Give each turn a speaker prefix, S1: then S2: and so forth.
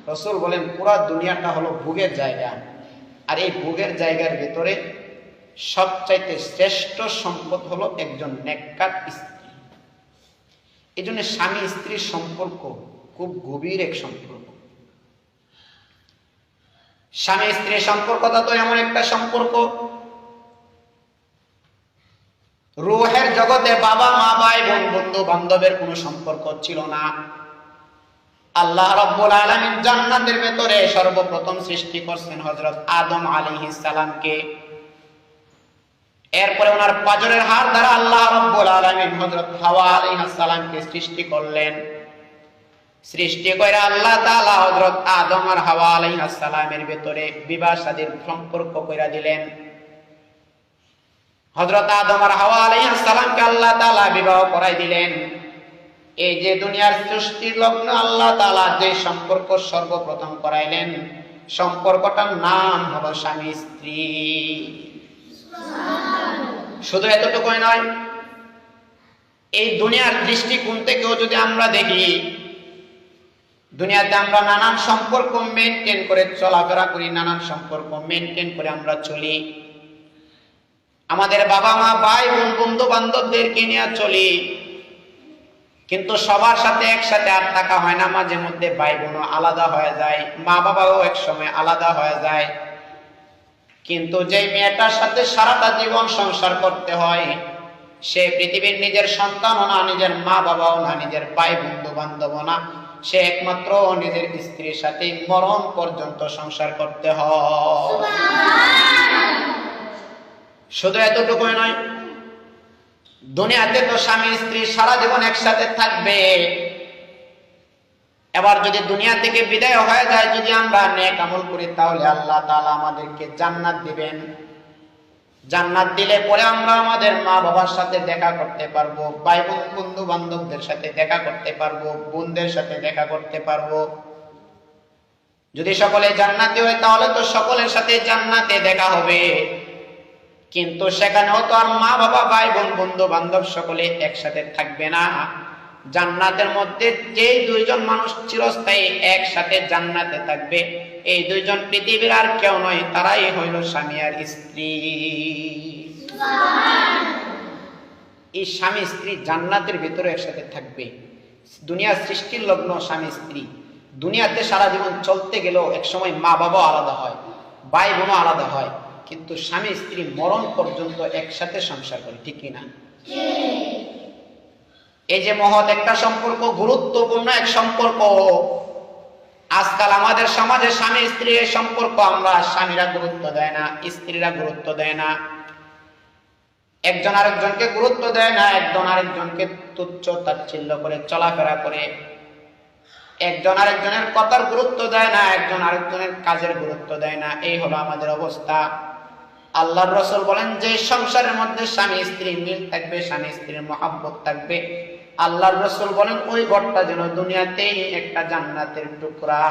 S1: রাসূল বলেন পুরো দুনিয়াটা হলো ভোগের জায়গা, আর এই ভোগের জায়গার ভিতরে সবচাইতে শ্রেষ্ঠ সম্পদ হলো একজন নেককার স্ত্রী। এই জন্য স্বামী স্ত্রীর সম্পর্ক খুব গভীর এক সম্পর্ক। স্বামী স্ত্রীর সম্পর্কটা তো এমন একটা সম্পর্ক, রূহের জগতে বাবা মা ভাই বোন বন্ধু বান্ধবের কোনো সম্পর্ক ছিল না। আল্লাহ রাব্বুল আলামিন জান্নাতের ভেতরে সর্বপ্রথম সৃষ্টি করছেন হযরত আদম আলাইহিস সালামকে। এরপরে ওনার পাঁজরের হাড় দ্বারা আল্লাহ রাব্বুল আলামিন হযরত হাওয়া আলাইহিস সালামকে সৃষ্টি করলেন। সৃষ্টি করে আল্লাহ তাআলা হযরত আদম আর হাওয়া আলাইহিস সালামের ভেতরে বিবাহ শাদীর সম্পর্ক কইরা দিলেন। হযরত আদম আর হাওয়া আলাইহিস সালামকে আল্লাহ তাআলা বিবাহ করাই দিলেন। এই যে দুনিয়ার সৃষ্টির লগ্ন আল্লাহ তাআলা যে সম্পর্ক সর্বপ্রথম করাইলেন, সম্পর্কটার নাম হলো স্বামী স্ত্রী। শুধু এতটুকুই নয়, এই দুনিয়ার দৃষ্টিকোণ থেকেও যদি আমরা দেখি, দুনিয়াতে আমরা নানান সম্পর্ক মেনটেন করে চলাফেরা করি, নানান সম্পর্ক মেনটেন করে আমরা চলি। আমাদের বাবা মা ভাই বোন বন্ধু বান্ধবদেরকে নিয়ে চলি, কিন্তু সবার সাথে একসাথে আর থাকা হয় না। মাঝে মধ্যে ভাই বোনও আলাদা হয়ে যায়, মা বাবাও এক সময় আলাদা হয়ে যায়। কিন্তু যে মেয়েটার সাথে সারাটা জীবন সংসার করতে হয়, সে পৃথিবীর নিজের সন্তানও না, নিজের মা বাবাও না, নিজের ভাই বন্ধু বান্ধবও না, সে একমাত্র নিজের স্ত্রীর সাথে মরণ পর্যন্ত সংসার করতে হয়। শুধু এতটুকুই নয়, দুনিয়াতে তো স্বামী স্ত্রী সারা জীবন একসাথে থাকবে। এবার যদি দুনিয়া থেকে বিদায় হয়ে যায়, যদি আমরা নেক আমল করি, তাহলে আল্লাহ তাআলা আমাদেরকে জান্নাত দিবেন। জান্নাত দিলে পরে আমরা আমাদের মা বাবার সাথে দেখা করতে পারবো, ভাই বোন বন্ধু বান্ধবদের সাথে দেখা করতে পারবো, বোনদের সাথে দেখা করতে পারবো। যদি সকলে জান্নাতি হয়, তাহলে তো সকলের সাথে জান্নাতে দেখা হবে। কিন্তু সেখানেও তো আর মা বাবা ভাই বোন বন্ধু বান্ধব সকলে একসাথে থাকবে না। জান্নাতের মধ্যে যে দুইজন মানুষ চিরস্থায়ী একসাথে জান্নাতে থাকবে, এই দুইজন পৃথিবীর আর কেউ নয়, তারাই হইল স্বামী আর স্ত্রী। এই স্বামী স্ত্রী জান্নাতের ভিতরে একসাথে থাকবে। দুনিয়ার সৃষ্টির লগ্ন স্বামী স্ত্রী। দুনিয়াতে সারা জীবন চলতে গেলেও একসময় মা বাবা আলাদা হয়, ভাই বোনও আলাদা হয়, কিন্তু স্বামী স্ত্রী মরণ পর্যন্ত একসাথে সংসার করে, ঠিক কিনা? এই যে মহৎ একটা সম্পর্ক, গুরুত্বপূর্ণ এক সম্পর্ক, আজকাল আমাদের সমাজে স্বামী স্ত্রীর সম্পর্ক আমরা স্বামীরা গুরুত্ব দেয় না, স্ত্রীরা গুরুত্ব দেয় না, একজন আরেকজনকে গুরুত্ব দেয় না, একজন আরেকজনকে তুচ্ছ তাচ্ছিল্য করে চলাফেরা করে, একজন আরেকজনের কথার গুরুত্ব দেয় না, একজন আরেকজনের কাজের গুরুত্ব দেয় না। এই হলো আমাদের অবস্থা। আল্লাহর রাসূল বলেন, যে সংসারের মধ্যে স্বামী স্ত্রী মিল থাকবে, স্বামী স্ত্রীর মহব্বত থাকবে, আল্লাহর রাসূল বলেন ওই ঘরটা যেন দুনিয়াতেই একটা জান্নাতের টুকরা।